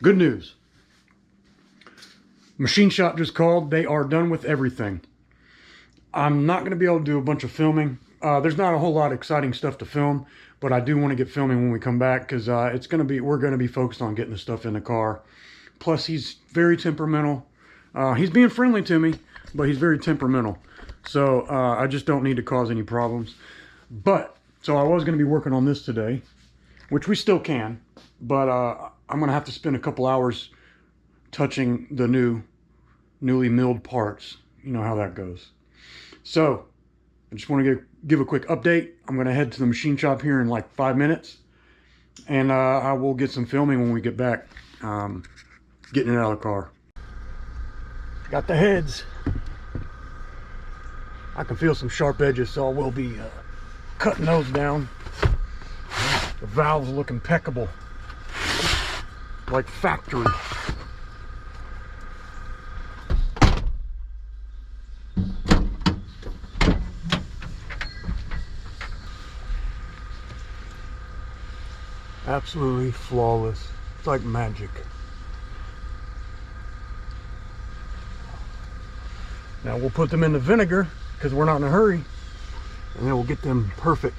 Good news. Machine shop just called. They are done with everything. I'm not going to be able to do a bunch of filming. There's not a whole lot of exciting stuff to film, but I do want to get filming when we come back because we're going to be focused on getting the stuff in the car. Plus, he's very temperamental. He's being friendly to me, but he's very temperamental. So I just don't need to cause any problems. So I was going to be working on this today, which we still can, but I'm going to have to spend a couple hours touching the newly milled parts. You know how that goes. So I just want to give a quick update. I'm going to head to the machine shop here in like 5 minutes, and I will get some filming when we get back, getting it out of the car. Got the heads. I can feel some sharp edges, so I will be cutting those down. The valves look impeccable, like factory. Absolutely flawless. It's like magic. Now we'll put them in the vinegar because we're not in a hurry, and then we'll get them perfect.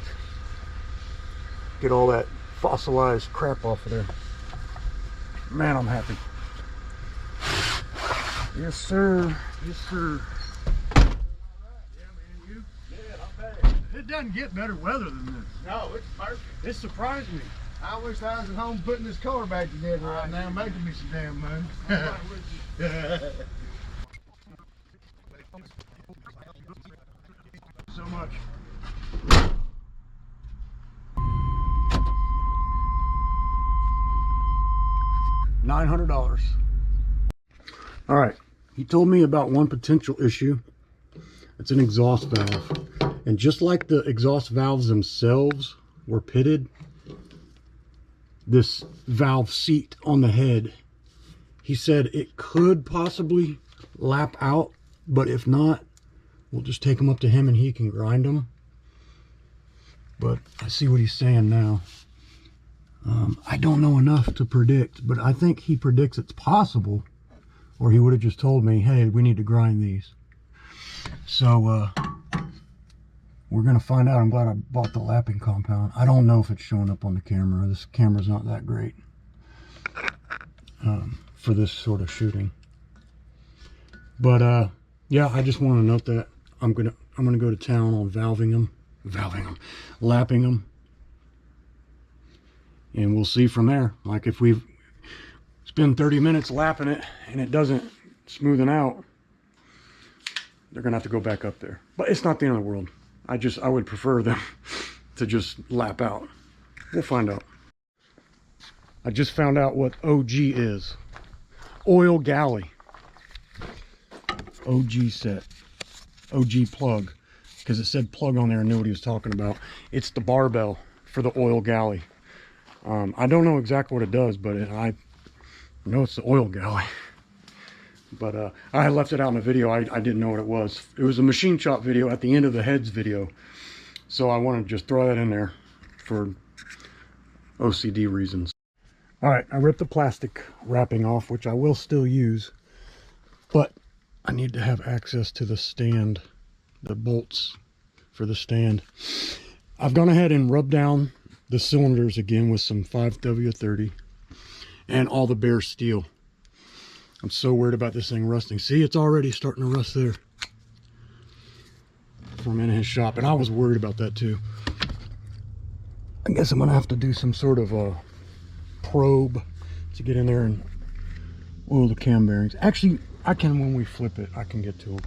Get all that fossilized crap off of there. Man, I'm happy. Yes, sir. Yes, sir. Yeah, man, you? Yeah, not bad. It doesn't get better weather than this. No, it's perfect. It surprised me. I wish I was at home putting this car back together right now, making me some damn money. So much. $900. All right. He told me about one potential issue. It's an exhaust valve. And just like the exhaust valves themselves were pitted, this valve seat on the head, he said it could possibly lap out, but if not, we'll just take them up to him and he can grind them. But I see what he's saying now. I don't know enough to predict, but I think he predicts it's possible, or he would have just told me, hey, we need to grind these. So we're gonna find out. I'm glad I bought the lapping compound. I don't know if it's showing up on the camera. This camera's not that great for this sort of shooting. But yeah, I just want to note that I'm gonna go to town on lapping them, and we'll see from there. Like if we spend 30 minutes lapping it and it doesn't smoothen out, they're gonna have to go back up there. But it's not the end of the world. I would prefer them to just lap out. We'll find out. I just found out what OG is. Oil galley. OG set. OG plug. Because it said plug on there, I knew what he was talking about. It's the barbell for the oil galley. I don't know exactly what it does, but I know it's the oil galley. But I left it out in the video. I didn't know what it was. It was a machine shop video at the end of the heads video. So I wanted to just throw that in there for OCD reasons. All right, I ripped the plastic wrapping off, which I will still use. But I need to have access to the stand, the bolts for the stand. I've gone ahead and rubbed down the cylinders again with some 5W30 and all the bare steel. I'm so worried about this thing rusting. See, it's already starting to rust there from in his shop, and I was worried about that too. I guess I'm gonna have to do some sort of a probe to get in there and oil the cam bearings. Actually, I can, when we flip it, I can get to them.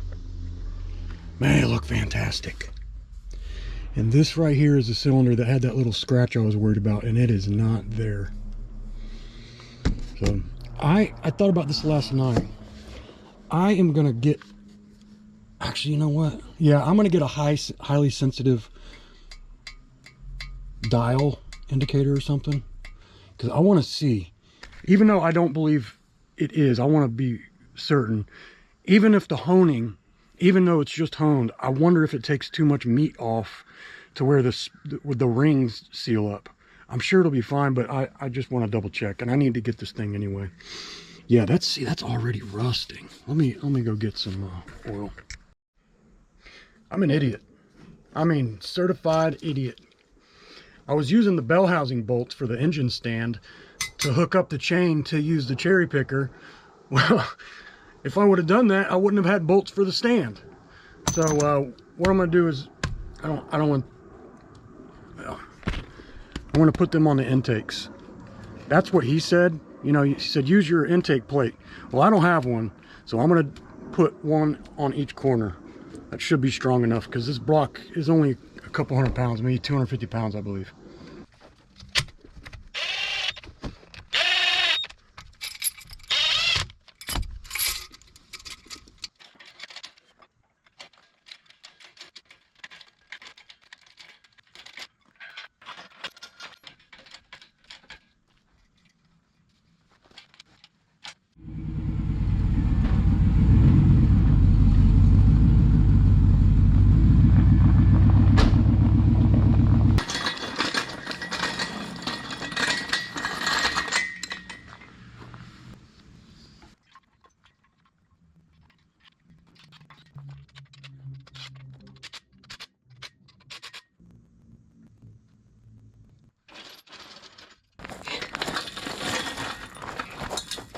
Man, they look fantastic. And this right here is the cylinder that had that little scratch I was worried about, and it is not there. So I thought about this last night. I am gonna get, actually, you know what? Yeah, I'm gonna get a highly sensitive dial indicator or something, because I want to see, even though I don't believe it is, I want to be certain. Even if the honing, even though it's just honed, I wonder if it takes too much meat off to where the rings seal up. I'm sure it'll be fine, but I just want to double check, and I need to get this thing anyway. Yeah, that's already rusting. Let me go get some oil. I'm an idiot. I mean, certified idiot. I was using the bell housing bolts for the engine stand to hook up the chain to use the cherry picker. Well, if I would have done that, I wouldn't have had bolts for the stand. So what I'm gonna do is, I want to put them on the intakes. That's what he said. You know, he said use your intake plate. Well, I don't have one, so I'm gonna put one on each corner. That should be strong enough because this block is only a couple 100 pounds, maybe 250 pounds, I believe.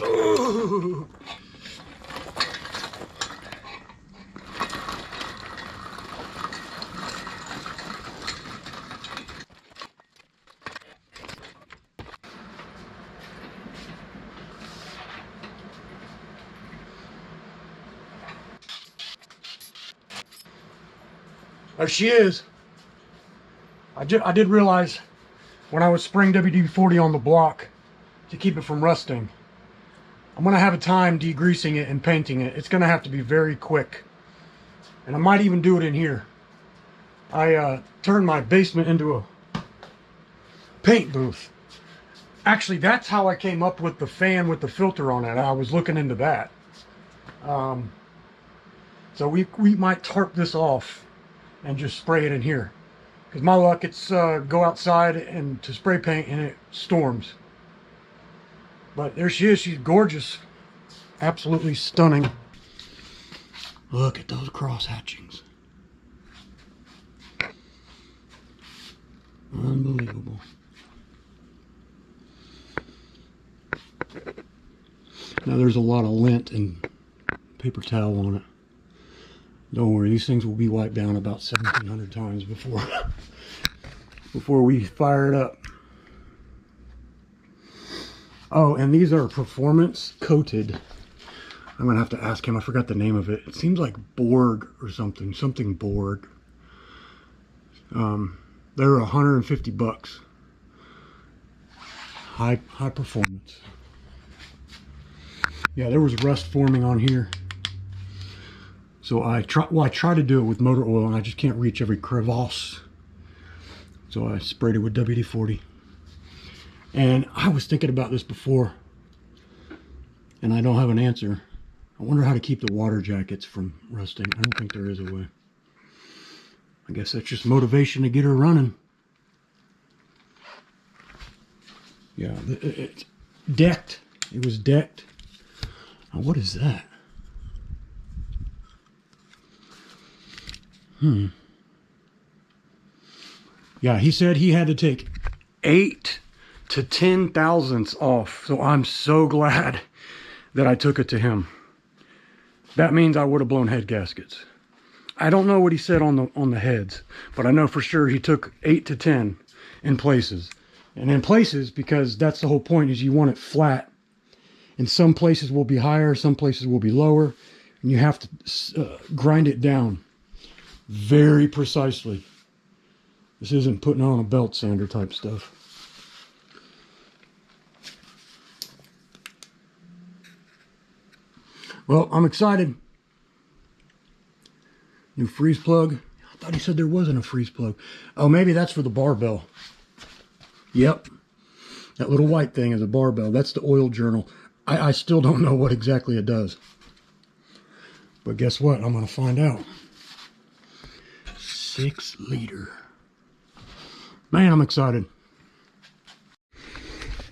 Ooh. There she is. I did realize when I was spraying WD-40 on the block to keep it from rusting, I'm going to have a time degreasing it and painting it. It's going to have to be very quick. And I might even do it in here. I turned my basement into a paint booth. Actually, that's how I came up with the fan with the filter on it. I was looking into that. So we might tarp this off and just spray it in here. Because my luck, it's go outside and to spray paint and it storms. But there she is. She's gorgeous. Absolutely stunning. Look at those cross hatchings. Unbelievable. Now there's a lot of lint and paper towel on it. Don't worry, these things will be wiped down about 1,700 times before we fire it up. Oh, and these are performance coated. I'm gonna have to ask him. I forgot the name of it. It seems like Borg or something. Something Borg. They're 150 bucks. High performance. Yeah, there was rust forming on here. So I try to do it with motor oil, and I just can't reach every crevasse. So I sprayed it with WD-40. And I was thinking about this before, and I don't have an answer. I wonder how to keep the water jackets from rusting. I don't think there is a way. I guess that's just motivation to get her running. Yeah, it's decked. It was decked. Now, what is that? Yeah, he said he had to take 8 to 10 thousandths off. So I'm so glad that I took it to him. That means I would have blown head gaskets. I don't know what he said on the heads, but I know for sure he took 8 to 10 in places. And in places, because that's the whole point, is you want it flat. And some places will be higher, some places will be lower, and you have to grind it down very precisely. This isn't putting on a belt sander type stuff. Well, I'm excited. New freeze plug. I thought he said there wasn't a freeze plug. Oh, maybe that's for the barbell. Yep. That little white thing is a barbell. That's the oil journal. I still don't know what exactly it does. But guess what? I'm going to find out. 6 liter. Man, I'm excited.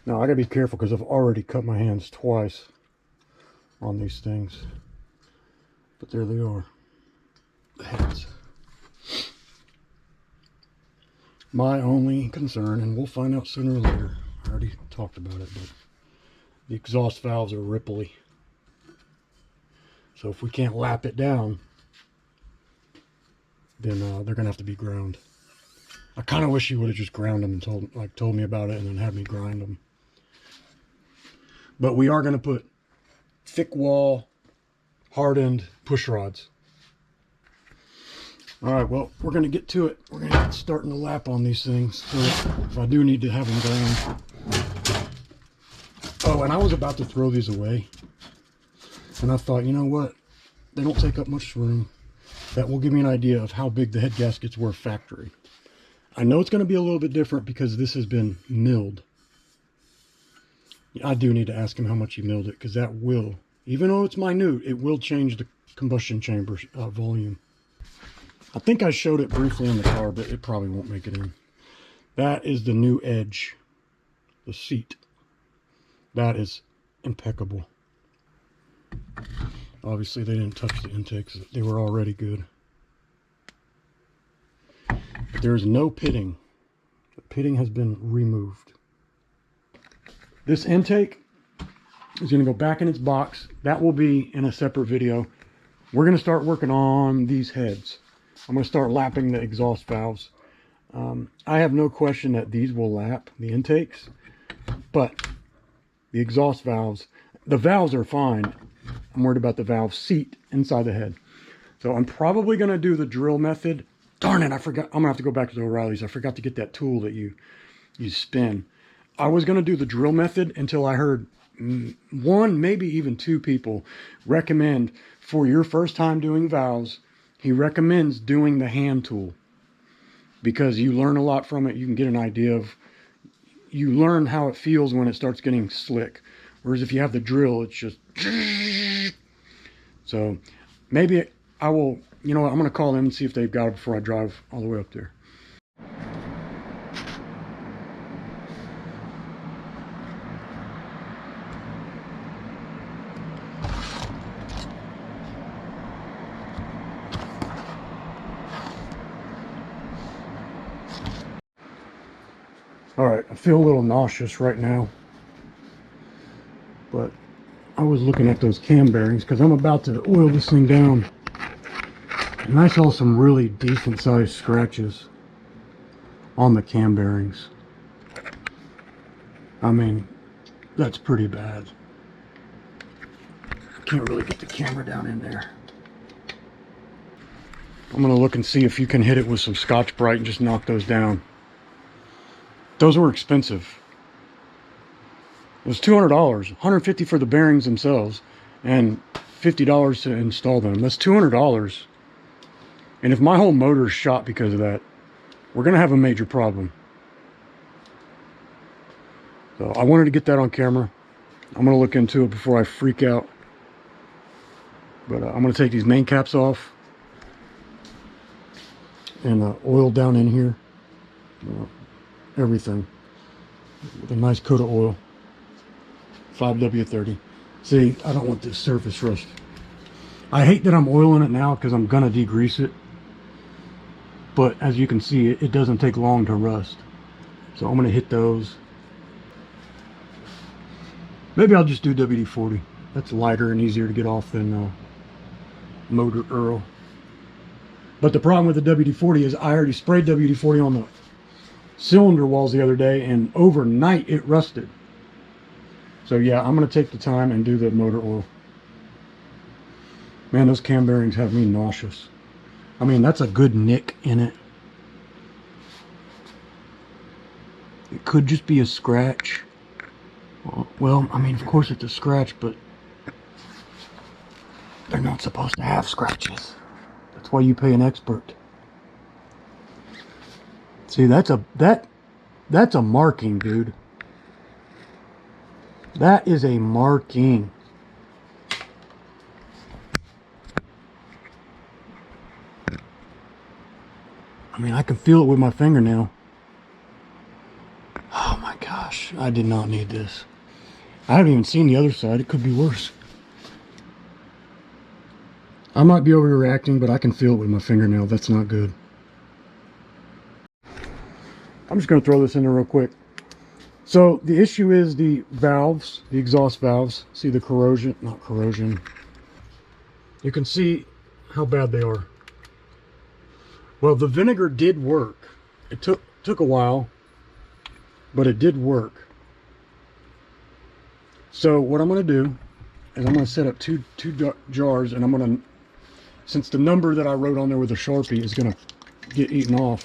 Now I gotta be careful because I've already cut my hands twice on these things. But there they are, the heads. My only concern, and we'll find out sooner or later, I already talked about it, but the exhaust valves are ripply. So if we can't lap it down, then they're gonna have to be ground. I kind of wish you would have just ground them and told me about it and then had me grind them. But we are gonna put thick wall, hardened push rods. All right, well, we're gonna get to it. We're gonna get starting to lap on these things. So if I do need to have them ground. Oh, and I was about to throw these away. And I thought, you know what? They don't take up much room. That will give me an idea of how big the head gaskets were factory. I know it's gonna be a little bit different because this has been milled. I do need to ask him how much he milled it, because that will, even though it's minute, it will change the combustion chamber volume. I think I showed it briefly in the car, but it probably won't make it in. That is the new edge, the seat. That is impeccable. Obviously, they didn't touch the intakes. They were already good. But there's no pitting. The pitting has been removed. This intake is going to go back in its box. That will be in a separate video. We're going to start working on these heads. I'm going to start lapping the exhaust valves. I have no question that these will lap the intakes, but the exhaust valves, the valves are fine. I'm worried about the valve seat inside the head. So I'm probably going to do the drill method. Darn it, I forgot. I'm going to have to go back to the O'Reilly's. I forgot to get that tool that you spin. I was going to do the drill method until I heard one, maybe even two people recommend, for your first time doing valves, he recommends doing the hand tool, because you learn a lot from it. You can get an idea of, you learn how it feels when it starts getting slick. Whereas if you have the drill, it's just, so maybe I will, you know what, I'm going to call them and see if they've got it before I drive all the way up there. All right, I feel a little nauseous right now, but I was looking at those cam bearings because I'm about to oil this thing down, and I saw some really decent sized scratches on the cam bearings. I mean, that's pretty bad. I can't really get the camera down in there. I'm gonna look and see if you can hit it with some Scotch-Brite and just knock those down. Those were expensive. It was $200, $150 for the bearings themselves, and $50 to install them. That's $200. And if my whole motor is shot because of that, we're gonna have a major problem. So I wanted to get that on camera. I'm gonna look into it before I freak out. But I'm gonna take these main caps off and oil down in here. Everything with a nice coat of oil. 5W30. See, I don't want this surface rust. I hate that I'm oiling it now because I'm gonna degrease it, but as you can see, it doesn't take long to rust. So I'm gonna hit those. Maybe I'll just do WD-40. That's lighter and easier to get off than motor Earl. But the problem with the WD-40 is I already sprayed WD-40 on the cylinder walls the other day, and overnight it rusted. So yeah, I'm going to take the time and do the motor oil. Man, those cam bearings have me nauseous. I mean, that's a good nick in it. It could just be a scratch. Well, I mean, of course it's a scratch, but they're not supposed to have scratches. That's why you pay an expert. See, that's a marking, dude. That is a marking. I mean, I can feel it with my fingernail. Oh my gosh. gosh, I did not need this. I haven't even seen the other side. It could be worse. I might be overreacting, but I can feel it with my fingernail. That's not good. I'm just going to throw this in there real quick. So the issue is the valves, the exhaust valves. See the corrosion? Not corrosion. You can see how bad they are. Well, the vinegar did work. It took a while, but it did work. So what I'm going to do is I'm going to set up two jars, and I'm going to, since the number that I wrote on there with a Sharpie is going to get eaten off,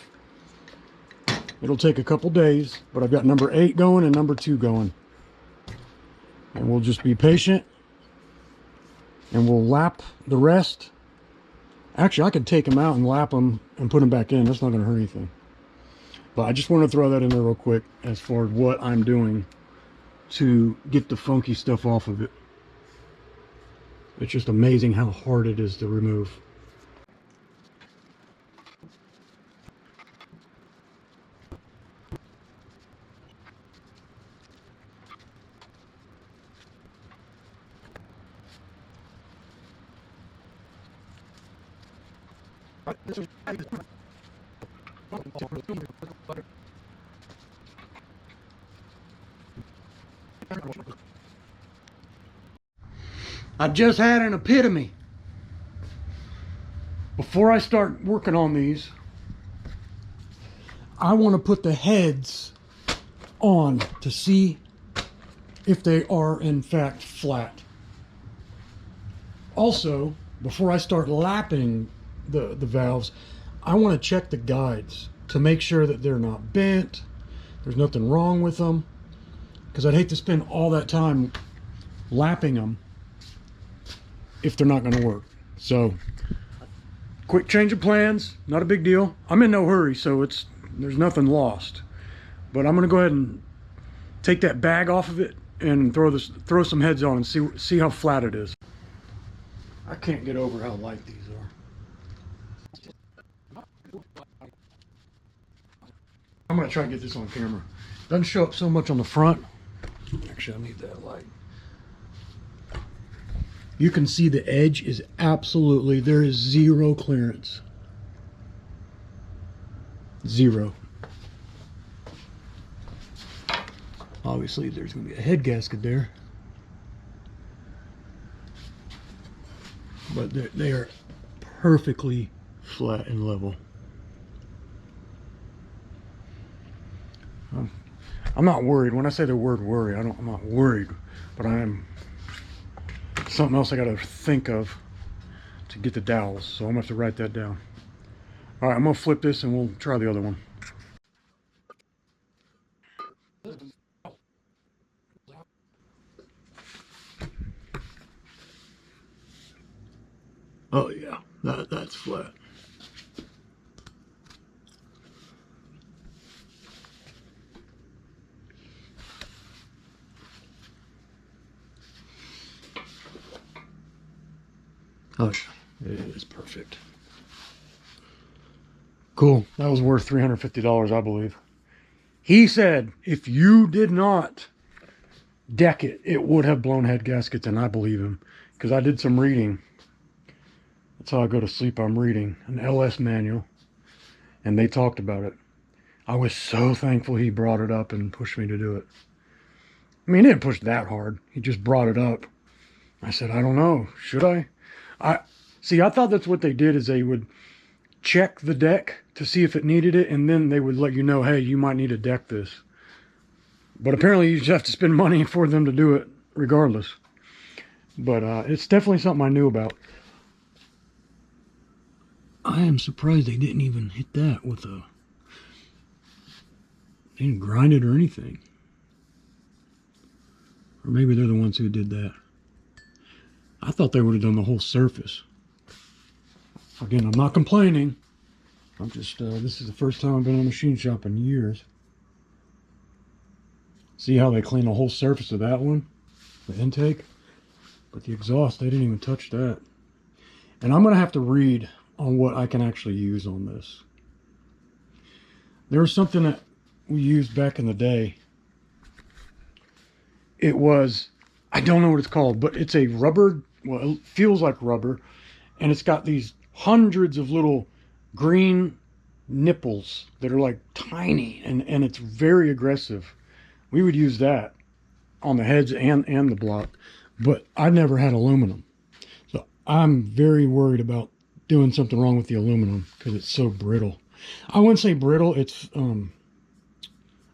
it'll take a couple days, but I've got number 8 going and number 2 going. And we'll just be patient, and we'll lap the rest. Actually, I could take them out and lap them and put them back in. That's not going to hurt anything. But I just want to throw that in there real quick as far as what I'm doing to get the funky stuff off of it. It's just amazing how hard it is to remove. I just had an epiphany. Before I start working on these, I want to put the heads on to see if they are in fact flat. Also, before I start lapping the valves, I want to check the guides to make sure that they're not bent, there's nothing wrong with them, because I'd hate to spend all that time lapping them if they're not going to work. So, quick change of plans, not a big deal. I'm in no hurry, so there's nothing lost. But I'm going to go ahead and take that bag off of it and throw some heads on and see how flat it is. I can't get over how light these are. I'm going to try to get this on camera. Doesn't show up so much on the front. Actually, I need that light. You can see the edge is absolutely, there is zero clearance. Zero. Obviously, there's going to be a head gasket there. But they are perfectly flat and level. I'm not worried. When I say the word worry, I'm not worried, but I am. Something else I got to think of to get the dowels, so I'm gonna have to write that down. All right, I'm gonna flip this and we'll try the other one. Oh yeah, that's flat. Oh yeah, it is perfect. Cool. That was worth $350, I believe. He said if you did not deck it, it would have blown head gaskets, and I believe him because I did some reading. That's how I go to sleep. I'm reading an LS manual, and they talked about it. I was so thankful he brought it up and pushed me to do it. I mean, he didn't push that hard. He just brought it up. I said, I don't know. Should I? I thought that's what they did, is they would check the deck to see if it needed it, and then they would let you know, hey, you might need to deck this. But apparently you just have to spend money for them to do it regardless. But it's definitely something I knew about. I am surprised they didn't even hit that with a... They didn't grind it or anything. Or maybe they're the ones who did that. I thought they would have done the whole surface. Again, I'm not complaining. I'm just, this is the first time I've been in a machine shop in years. See how they clean the whole surface of that one? The intake? But the exhaust, they didn't even touch that. And I'm going to have to read on what I can actually use on this. There was something that we used back in the day. It was, I don't know what it's called, but it's a rubber, well, it feels like rubber, and it's got these hundreds of little green nipples that are like tiny, and it's very aggressive. We would use that on the heads and the block, but I never had aluminum. So I'm very worried about doing something wrong with the aluminum because it's so brittle. I wouldn't say brittle, it's, I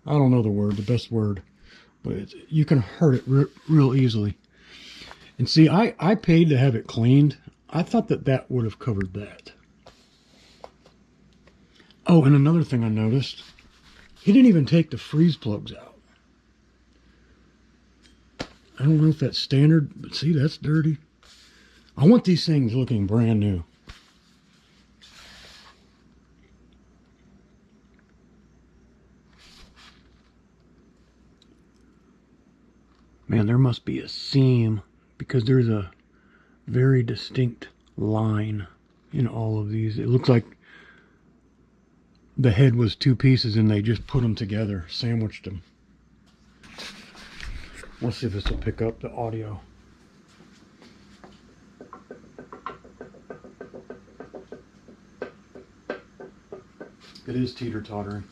don't know the word, the best word, but you can hurt it real easily. And see, I paid to have it cleaned. I thought that that would have covered that. Oh, and another thing I noticed, he didn't even take the freeze plugs out. I don't know if that's standard, but see, that's dirty. I want these things looking brand new. Man, there must be a seam because there's a very distinct line in all of these. It looks like the head was two pieces and they just put them together, sandwiched them. Let's see if this will pick up the audio. It is teeter-tottering.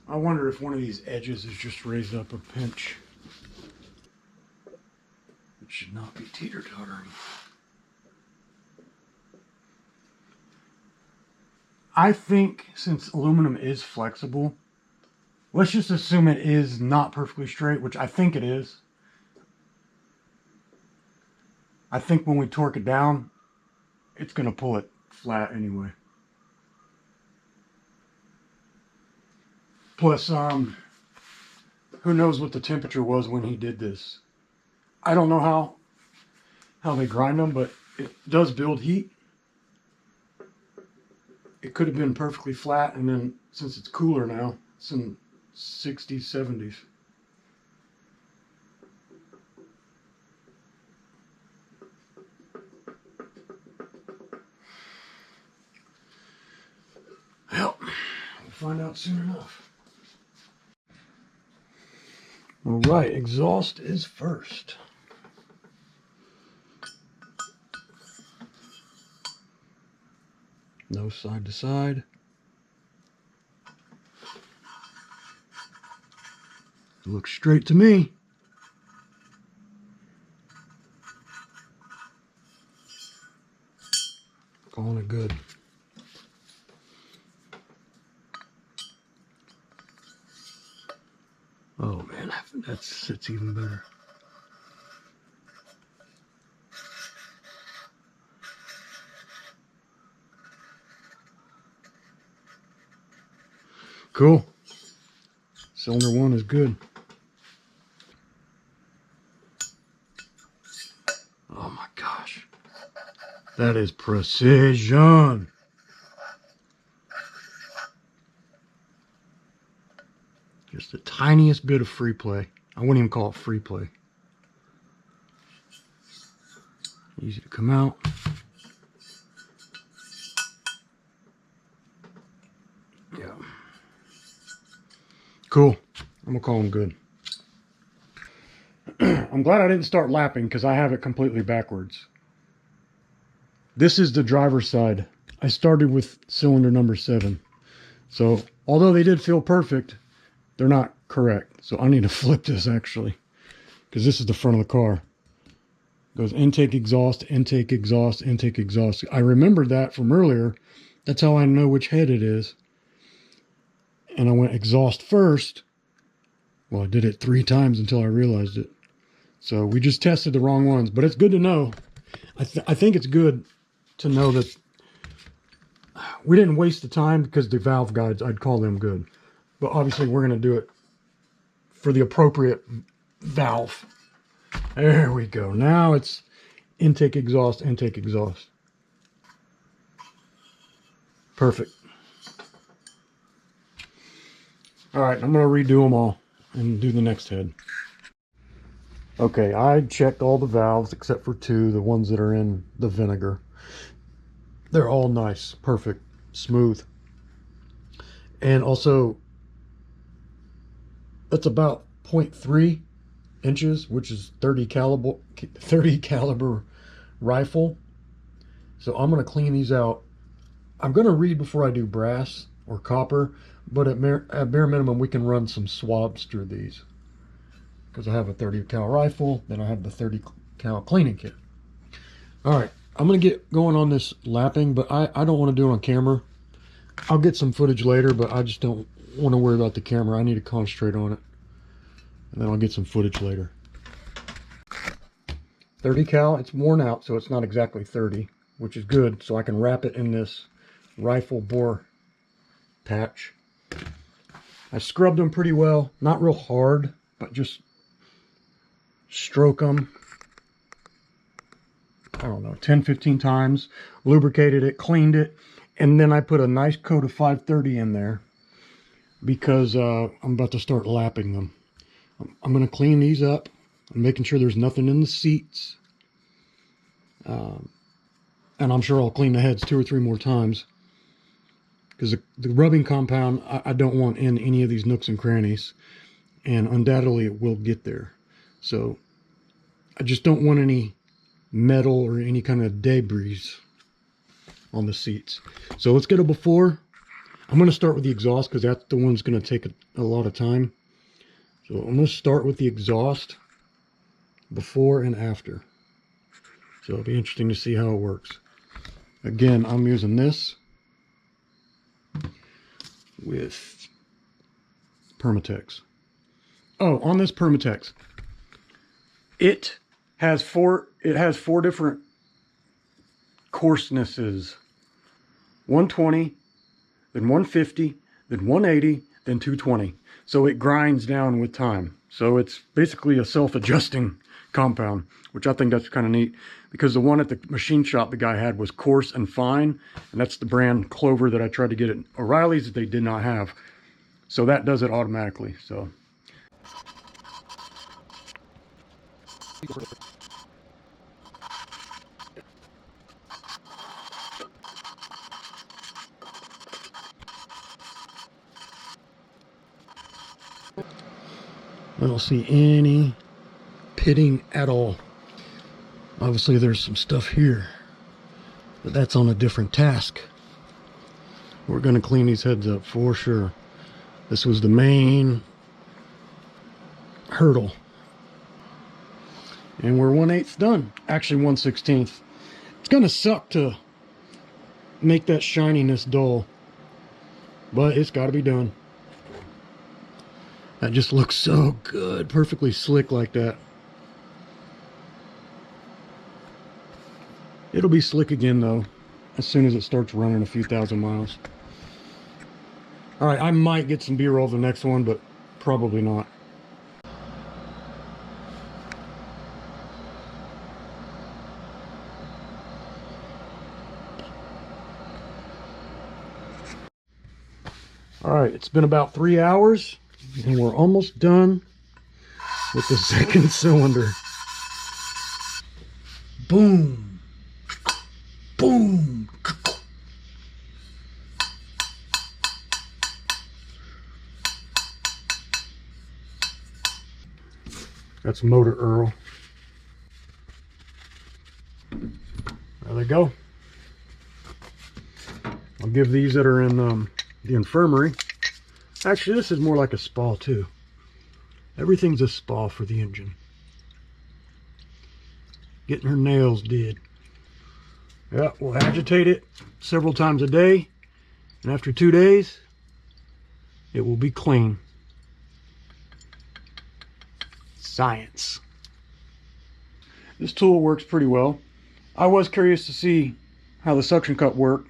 I wonder if one of these edges is just raised up a pinch. It should not be teeter-tottering. I think since aluminum is flexible, let's just assume it is not perfectly straight, which I think it is. I think when we torque it down, it's going to pull it flat anyway. Plus, who knows what the temperature was when he did this. I don't know how they grind them, but it does build heat. It could have been perfectly flat, and then since it's cooler now, it's in 60s, 70s. Well, we'll find out soon enough. All right, exhaust is first. No side to side. Looks straight to me. Calling it good. Oh man, that's even better. Cool. Cylinder 1 is good. Oh my gosh. That is precision. Just the tiniest bit of free play. I wouldn't even call it free play. Easy to come out. Yeah. Cool. I'm gonna call him good. I'm glad I didn't start lapping because I have it completely backwards. This is the driver's side. I started with cylinder number 7. So although they did feel perfect, they're not correct. So I need to flip this actually, because this is the front of the car. It goes intake, exhaust, intake, exhaust, intake, exhaust. I remembered that from earlier. That's how I know which head it is. And I went exhaust first. Well, I did it 3 times until I realized it. So we just tested the wrong ones, but it's good to know. I think it's good to know that we didn't waste the time, because the valve guides, I'd call them good. But obviously we're going to do it for the appropriate valve. There we go. Now it's intake, exhaust, intake, exhaust. Perfect. All right, I'm going to redo them all and do the next head. Okay, I checked all the valves except for 2, the ones that are in the vinegar. They're all nice, perfect, smooth. And also, that's about 0.3 inches, which is 30 caliber rifle. So I'm going to clean these out. I'm going to read before I do brass or copper, but at bare minimum we can run some swabs through these, because I have a 30 cal rifle, then I have the 30 cal cleaning kit. All right, I'm going to get going on this lapping, but I don't want to do it on camera. I'll get some footage later, but I just don't want to worry about the camera. I need to concentrate on it, and then I'll get some footage later. 30 cal, it's worn out, so it's not exactly 30, which is good, so I can wrap it in this rifle bore patch. I scrubbed them pretty well, not real hard, but just stroke them, I don't know, 10-15 times, lubricated it, cleaned it, and then I put a nice coat of 530 in there because I'm about to start lapping them. I'm going to clean these up. I'm making sure there's nothing in the seats. And I'm sure I'll clean the heads 2 or 3 more times, because the rubbing compound I don't want in any of these nooks and crannies, and undoubtedly it will get there. So I just don't want any metal or any kind of debris on the seats. So let's get a before. I'm going to start with the exhaust because that's the one that's going to take a lot of time. So I'm going to start with the exhaust, before and after. So it'll be interesting to see how it works. Again, I'm using this with Permatex. Oh, on this Permatex, it has four different coarsenesses. 120, then 150, then 180, then 220. So it grinds down with time. So it's basically a self-adjusting compound, which I think that's kind of neat, because the one at the machine shop the guy had was coarse and fine, and that's the brand Clover that I tried to get at O'Reilly's that they did not have. So that does it automatically. So I don't see any pitting at all. Obviously there's some stuff here, but that's on a different task. We're going to clean these heads up for sure. This was the main hurdle. And we're 1/8 done. Actually 1/16. It's going to suck to make that shininess dull, but it's got to be done. That just looks so good, perfectly slick like that. It'll be slick again though, as soon as it starts running a few thousand miles. All right, I might get some B-roll the next one, but probably not. All right, it's been about 3 hours, and we're almost done with the second cylinder. Boom. Boom. That's motor Earl. There they go. I'll give these that are in the infirmary. Actually, this is more like a spa too. Everything's a spa for the engine. Getting her nails did. Yeah, we'll agitate it several times a day, and after 2 days, it will be clean. Science. This tool works pretty well. I was curious to see how the suction cup worked,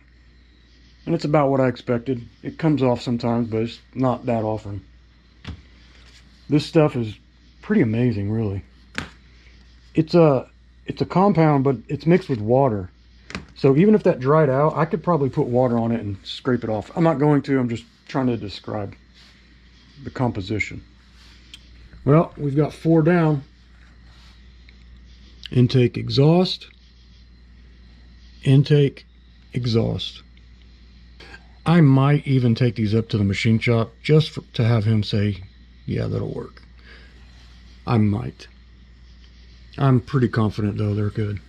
and it's about what I expected. It comes off sometimes, but it's not that often. This stuff is pretty amazing, really. It's a compound, but it's mixed with water. So even if that dried out, I could probably put water on it and scrape it off. I'm not going to, I'm just trying to describe the composition. Well, we've got 4 down. Intake, exhaust. Intake, exhaust. I might even take these up to the machine shop just to have him say, yeah, that'll work. I might. I'm pretty confident, though, they're good.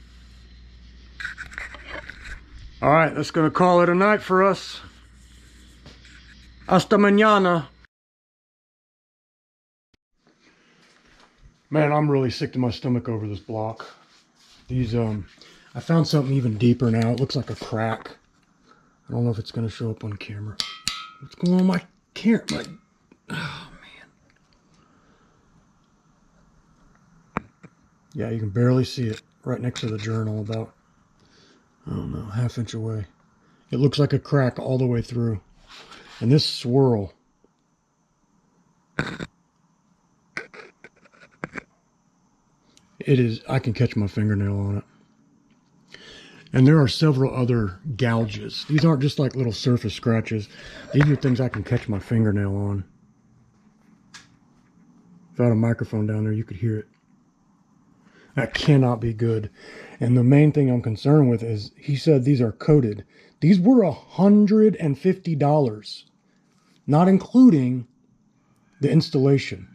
All right, that's going to call it a night for us. Hasta mañana. Man, I'm really sick to my stomach over this block. These, I found something even deeper now. It looks like a crack. I don't know if it's going to show up on camera. What's going on with my camera? Oh, man. Yeah, you can barely see it right next to the journal about, I don't know, ½ inch away. It looks like a crack all the way through. And this swirl. It is, I can catch my fingernail on it. And there are several other gouges. These aren't just like little surface scratches. These are things I can catch my fingernail on. If I had a microphone down there, you could hear it. That cannot be good. And the main thing I'm concerned with is, he said these are coated. These were $150, not including the installation.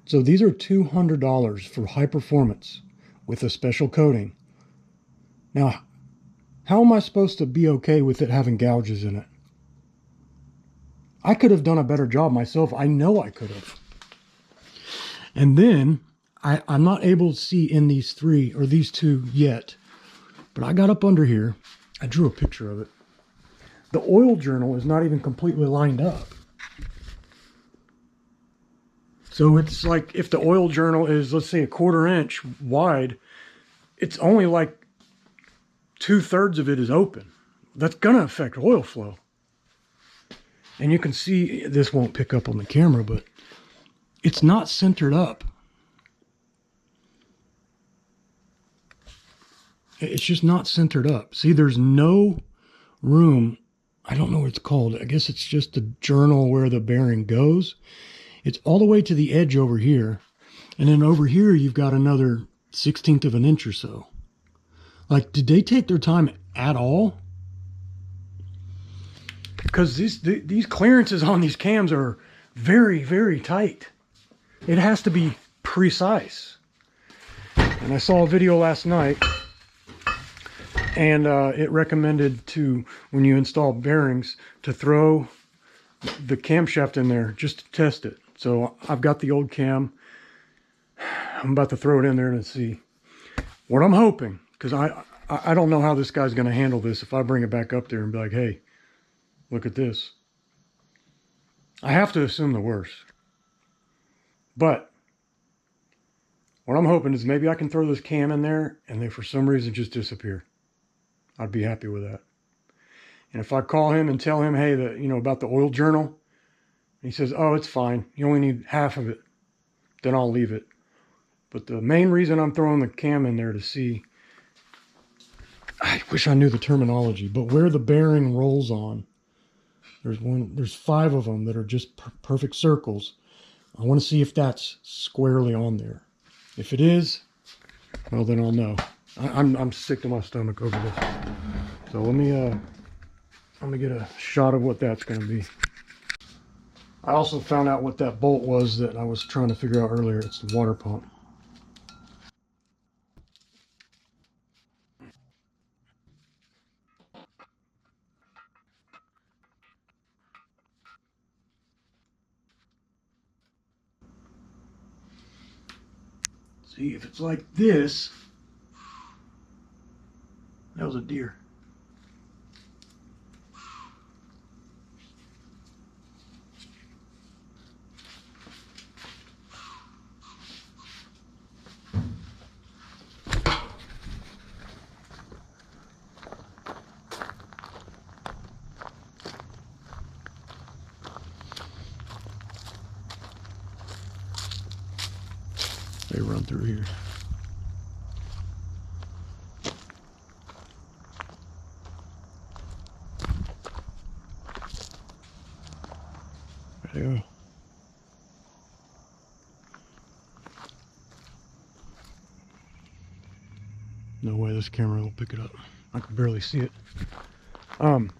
So these are $200 for high performance with a special coating. Now, how am I supposed to be okay with it having gouges in it? I could have done a better job myself. I know I could have. And then, I'm not able to see in these three, or these two yet, but I got up under here. I drew a picture of it. The oil journal is not even completely lined up. So it's like if the oil journal is, let's say, 1/4 inch wide, it's only like 2/3 of it is open. That's going to affect oil flow. And you can see, this won't pick up on the camera, but it's not centered up. It's just not centered up. See, there's no room. I don't know what it's called. I guess it's just the journal where the bearing goes. It's all the way to the edge over here. And then over here, you've got another 1/16 of an inch or so. Like, did they take their time at all? Because these clearances on these cams are very, very tight. It has to be precise. And I saw a video last night, and it recommended to, when you install bearings, to throw the camshaft in there just to test it. So I've got the old cam. I'm about to throw it in there and see. What I'm hoping, because I don't know how this guy's going to handle this if I bring it back up there and be like, hey, look at this. I have to assume the worst. But what I'm hoping is maybe I can throw this cam in there and they for some reason just disappear. I'd be happy with that. And if I call him and tell him, hey, about the oil journal, he says, oh, it's fine, you only need half of it, then I'll leave it. But the main reason I'm throwing the cam in there to see, I wish I knew the terminology, but where the bearing rolls on, there's 5 of them that are just perfect circles. I want to see if that's squarely on there. If it is, well, then I'll know. I'm sick to my stomach over this. So let me get a shot of what that's going to be. I also found out what that bolt was that I was trying to figure out earlier. It's the water pump. See, if it's like this, that was a deer. They run through here. There they go. No way this camera will pick it up. I can barely see it. Forgot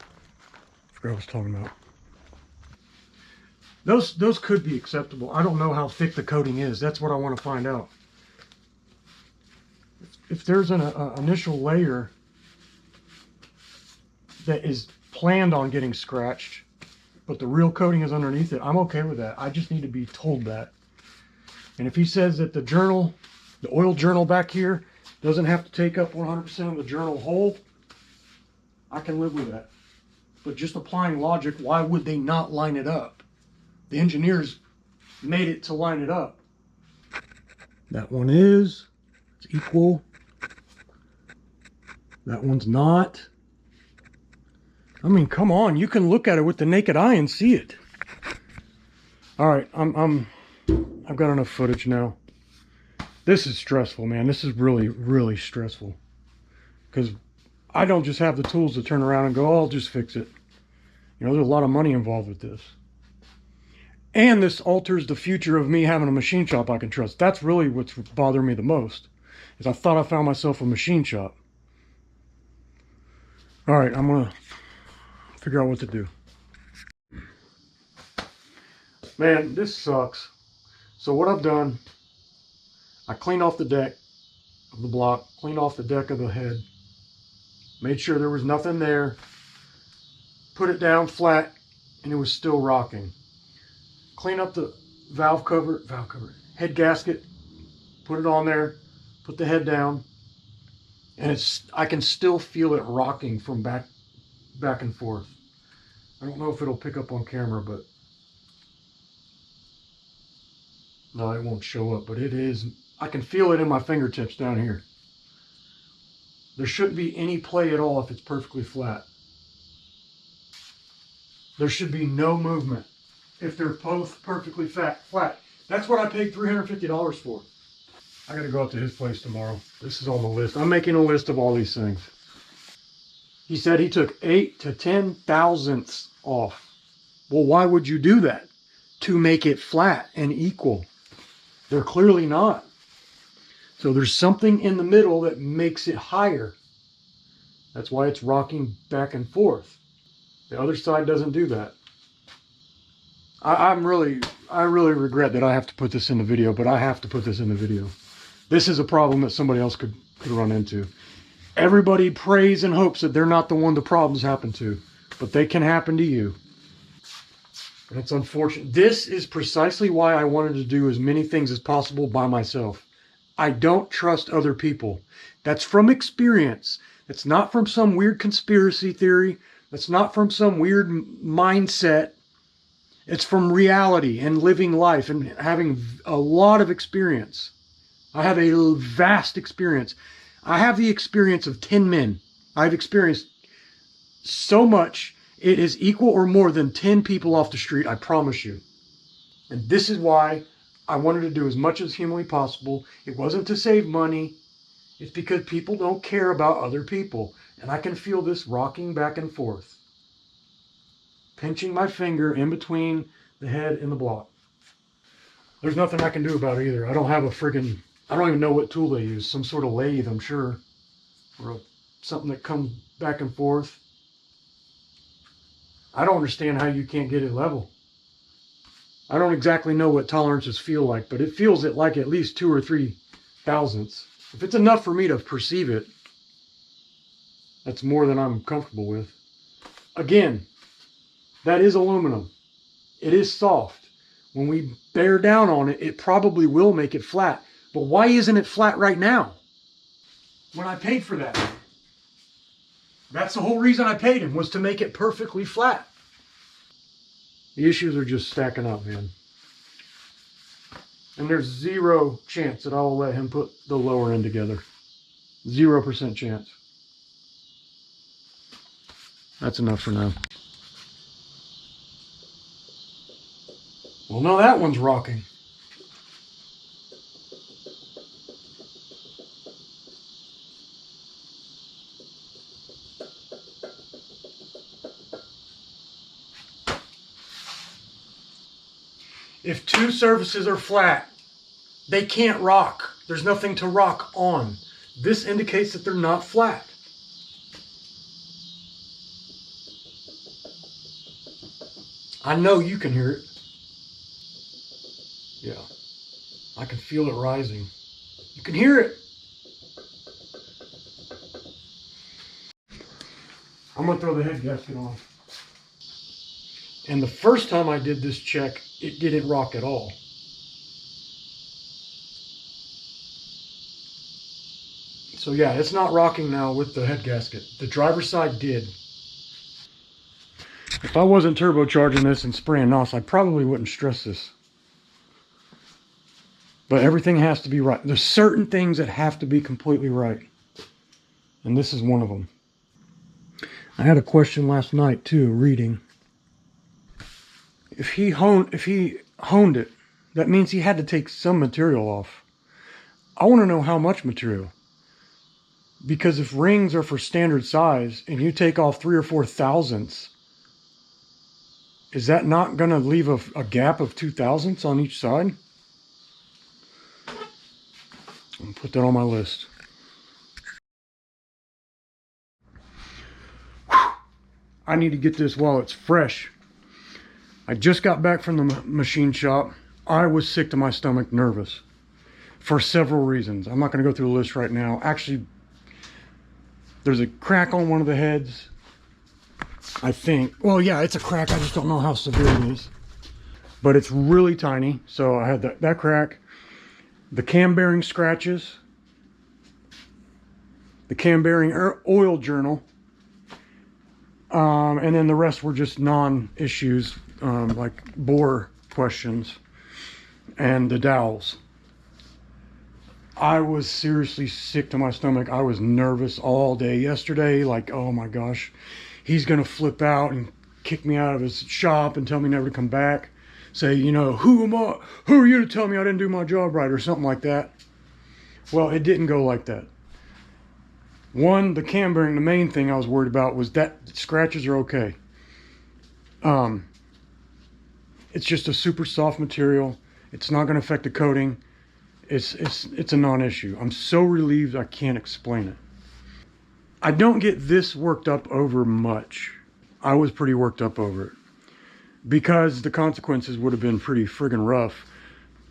forgot what I was talking about. Those could be acceptable. I don't know how thick the coating is. That's what I want to find out. If there's an initial layer that is planned on getting scratched, but the real coating is underneath it, I'm okay with that. I just need to be told that. And if he says that the journal, the oil journal back here, doesn't have to take up 100% of the journal hole, I can live with that. But just applying logic, why would they not line it up? The engineers made it to line it up. That one is, it's equal. That one's not. I mean, come on, you can look at it with the naked eye and see it. All right, I've got enough footage now. This is stressful, man. This is really, really stressful. Because I don't just have the tools to turn around and go, oh, I'll just fix it. You know, there's a lot of money involved with this. And this alters the future of me having a machine shop I can trust. That's really what's bothering me the most, is I thought I found myself a machine shop. All right, I'm gonna figure out what to do. Man, this sucks. So what I've done, I cleaned off the deck of the block, cleaned off the deck of the head, made sure there was nothing there, put it down flat, and it was still rocking. Clean up the valve cover, head gasket, put it on there, put the head down, and I can still feel it rocking from back and forth. I don't know if it'll pick up on camera, but no, it won't show up, but it is. I can feel it in my fingertips down here. There shouldn't be any play at all if it's perfectly flat. There should be no movement if they're both perfectly flat. That's what I paid $350 for. I gotta go up to his place tomorrow. This is on the list. I'm making a list of all these things. He said he took 8 to 10 thousandths off. Well, why would you do that? To make it flat and equal. They're clearly not. So there's something in the middle that makes it higher. That's why it's rocking back and forth. The other side doesn't do that. I really regret that I have to put this in the video, but I have to put this in the video. This is a problem that somebody else could run into. Everybody prays and hopes that they're not the one the problems happen to, but they can happen to you. And it's unfortunate. This is precisely why I wanted to do as many things as possible by myself. I don't trust other people. That's from experience. It's not from some weird conspiracy theory. That's not from some weird mindset. It's from reality and living life and having a lot of experience. I have a vast experience. I have the experience of 10 men. I've experienced so much. It is equal or more than 10 people off the street, I promise you. And this is why I wanted to do as much as humanly possible. It wasn't to save money. It's because people don't care about other people. And I can feel this rocking back and forth. Pinching my finger in between the head and the block. There's nothing I can do about it either. I don't have I don't even know what tool they use. Some sort of lathe, I'm sure. Or something that comes back and forth. I don't understand how you can't get it level. I don't exactly know what tolerances feel like, but it feels like at least 2 or 3 thousandths. If it's enough for me to perceive it, that's more than I'm comfortable with. Again, that is aluminum. It is soft. When we bear down on it, it probably will make it flat. But why isn't it flat right now? When I paid for that. That's the whole reason I paid him, was to make it perfectly flat. The issues are just stacking up, man. And there's 0 chance that I will let him put the lower end together. 0% chance. That's enough for now. Well, no, that one's rocking. If 2 surfaces are flat, they can't rock. There's nothing to rock on. This indicates that they're not flat. I know you can hear it. Yeah. I can feel it rising. You can hear it. I'm going to throw the head gasket on. And the first time I did this check, it didn't rock at all. So yeah, it's not rocking now with the head gasket. The driver's side did. If I wasn't turbocharging this and spraying NOS, I probably wouldn't stress this. But everything has to be right. There's certain things that have to be completely right. And this is one of them. I had a question last night too, reading. If he honed it, that means he had to take some material off. I want to know how much material. Because if rings are for standard size and you take off 3 or 4 thousandths, is that not going to leave a gap of 2 thousandths on each side? I'm going to put that on my list. I need to get this while it's fresh. I just got back from the machine shop. I was sick to my stomach, nervous, for several reasons. I'm not going to go through the list right now. Actually, there's a crack on one of the heads, I think. Well, yeah, it's a crack. I just don't know how severe it is. But it's really tiny. So I had that crack. The cam bearing scratches. The cam bearing oil journal. And then the rest were just non-issues, like bore questions and the dowels. I was seriously sick to my stomach. I was nervous all day yesterday. Like, oh my gosh, he's going to flip out and kick me out of his shop and tell me never to come back. Say, you know, who am I? Who are you to tell me I didn't do my job right or something like that? Well, it didn't go like that. One, the cam bearing, the main thing I was worried about was that scratches are okay. It's just a super soft material. It's not going to affect the coating. It's a non-issue. I'm so relieved I can't explain it. I don't get this worked up over much. I was pretty worked up over it because the consequences would have been pretty friggin' rough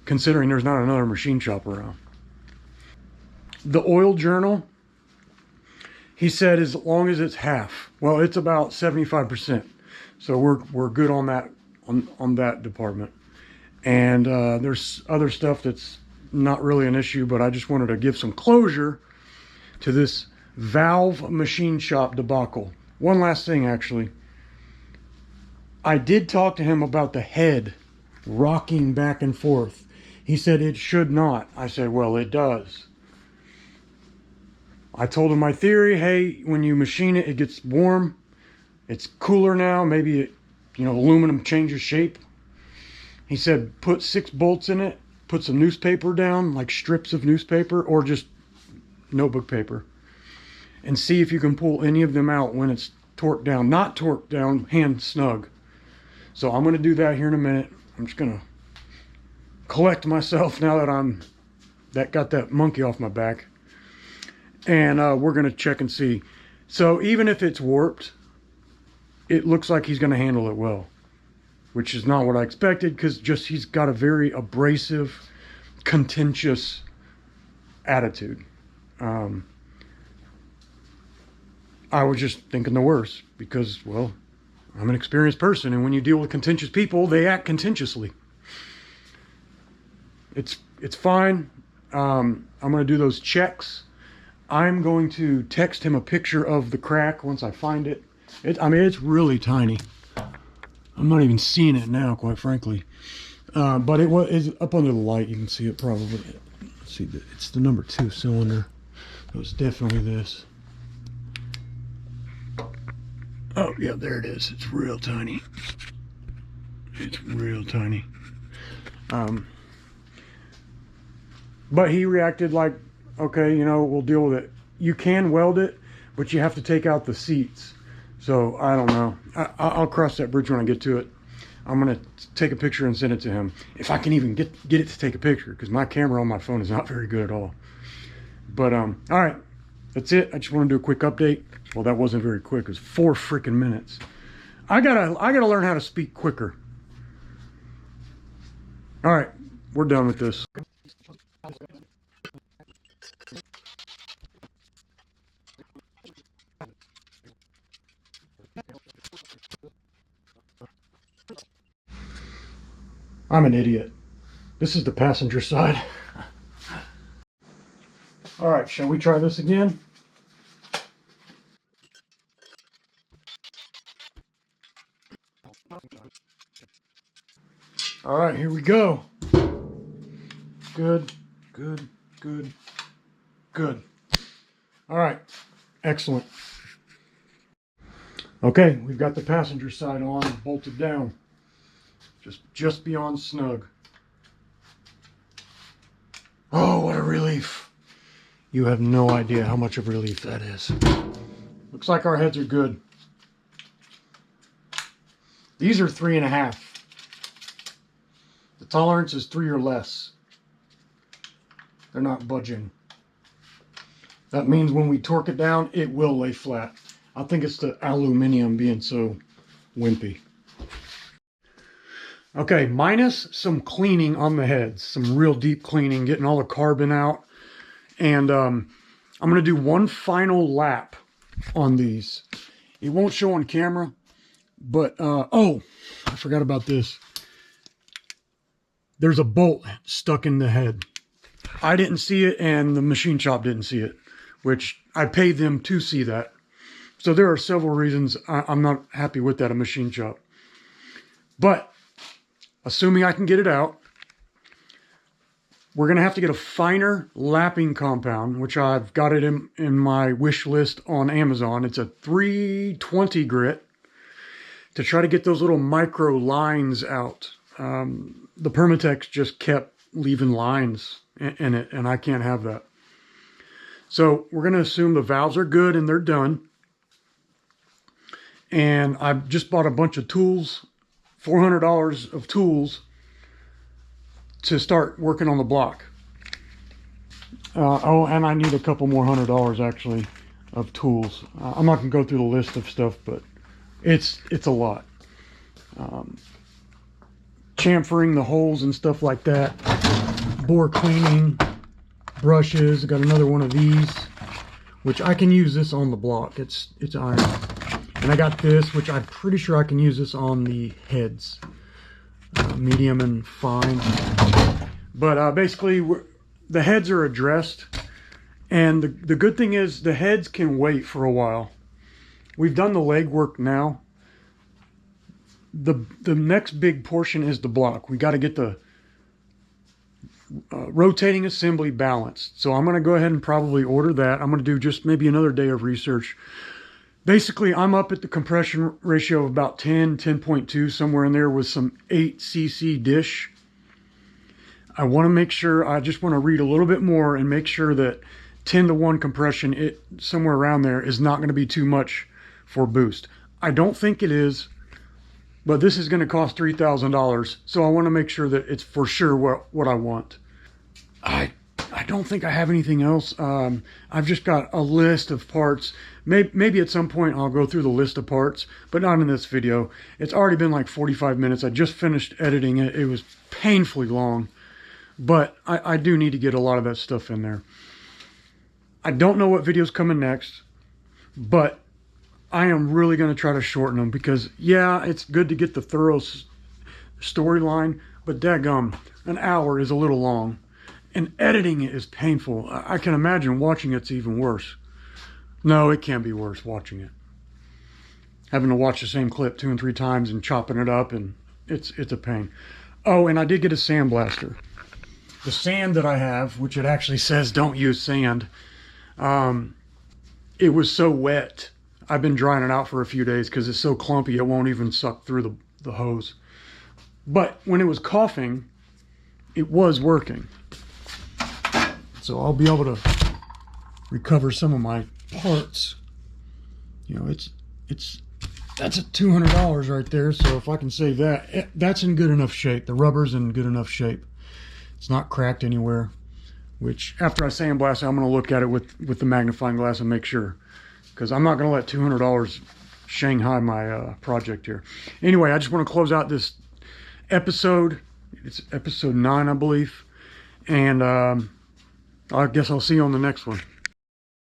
considering there's not another machine shop around. The oil journal, he said as long as it's half. Well, it's about 75%. So we're good on that on that department. And there's other stuff that's not really an issue, but I just wanted to give some closure to this valve machine shop debacle. One last thing, actually. I did talk to him about the head rocking back and forth. He said it should not. I said, well, it does. I told him my theory. Hey, when you machine it, it gets warm. It's cooler now. Maybe it, aluminum changes shape. He said, put 6 bolts in it. Put some newspaper down, like strips of newspaper or just notebook paper, and see if you can pull any of them out when it's torqued down. Not torqued down, hand snug. So I'm going to do that here in a minute. I'm just going to collect myself now that got that monkey off my back. And we're going to check and see. So even if it's warped, it looks like he's going to handle it well, which is not what I expected because he's got a very abrasive, contentious attitude. I was just thinking the worst because, well, I'm an experienced person, and when you deal with contentious people, they act contentiously. It's fine. I'm going to do those checks. I'm going to text him a picture of the crack once I find it. It's really tiny. I'm not even seeing it now, quite frankly. But it's up under the light. You can see it probably. Let's see, it's the number 2 cylinder. It was definitely this. Oh, yeah, there it is. It's real tiny. It's real tiny. But he reacted like, okay, we'll deal with it. You can weld it, but you have to take out the seats. So I don't know. I'll cross that bridge when I get to it. I'm going to take a picture and send it to him. If I can even get it to take a picture, because my camera on my phone is not very good at all. But, all right. That's it. I just want to do a quick update. Well, that wasn't very quick. It was 4 freaking minutes. I gotta learn how to speak quicker. All right, we're done with this. I'm an idiot. This is the passenger side. All right, shall we try this again? All right, here we go. Good, good, good, good. All right, excellent. Okay, we've got the passenger side on and bolted down. Just beyond snug. Oh, what a relief. You have no idea how much of a relief that is. Looks like our heads are good. These are 3.5. The tolerance is 3 or less. They're not budging. That means when we torque it down, it will lay flat. I think it's the aluminum being so wimpy. Okay, minus some cleaning on the heads, some real deep cleaning, getting all the carbon out. And I'm going to do one final lap on these. It won't show on camera, but, oh, I forgot about this. There's a bolt stuck in the head. I didn't see it, and the machine shop didn't see it, which I paid them to see that. So there are several reasons I'm not happy with that, a machine shop. But assuming I can get it out, we're going to have to get a finer lapping compound, which I've got it in my wish list on Amazon. It's a 320 grit to try to get those little micro lines out. The Permatex just kept leaving lines in it, and I can't have that. So we're going to assume the valves are good and they're done. And I've just bought a bunch of tools, $400 of tools to start working on the block. Oh, and I need a couple more $100 actually of tools. I'm not gonna go through the list of stuff, but it's a lot. Chamfering the holes and stuff like that. Bore cleaning, brushes. I got another one of these, which I can use this on the block. It's iron. And I got this, which I'm pretty sure I can use this on the heads. Medium and fine. But basically, the heads are addressed. And the good thing is the heads can wait for a while. We've done the leg work now. The next big portion is the block. We got to get the rotating assembly balanced. So I'm going to go ahead and probably order that. I'm going to do just maybe another day of research. Basically, I'm up at the compression ratio of about 10, 10.2, somewhere in there with some 8 cc dish. I want to make sure, I just want to read a little bit more and make sure that 10-to-1 compression, somewhere around there, is not going to be too much for boost. I don't think it is, but this is going to cost $3,000, so I want to make sure that it's for sure what I want. I don't think I have anything else. I've just got a list of parts. Maybe at some point I'll go through the list of parts, but not in this video. It's already been like 45 minutes. I just finished editing it. It was painfully long, but I do need to get a lot of that stuff in there. I don't know what video's coming next, but I am really going to try to shorten them because, yeah, it's good to get the thorough storyline, but daggum, an hour is a little long. And editing it is painful. I can imagine watching it's even worse. No, it can be worse watching it. Having to watch the same clip 2 and 3 times and chopping it up, and it's a pain. Oh, and I did get a sandblaster. The sand that I have, which it actually says don't use sand, it was so wet. I've been drying it out for a few days because it's so clumpy it won't even suck through the hose. But when it was coughing, it was working. So I'll be able to recover some of my parts. You know, that's a $200 right there. So if I can save that, that's in good enough shape. The rubber's in good enough shape. It's not cracked anywhere. Which after I sandblast, I'm going to look at it with the magnifying glass and make sure, because I'm not going to let $200 Shanghai my project here. Anyway, I just want to close out this episode It's episode 9, I believe. And I guess I'll see you on the next one.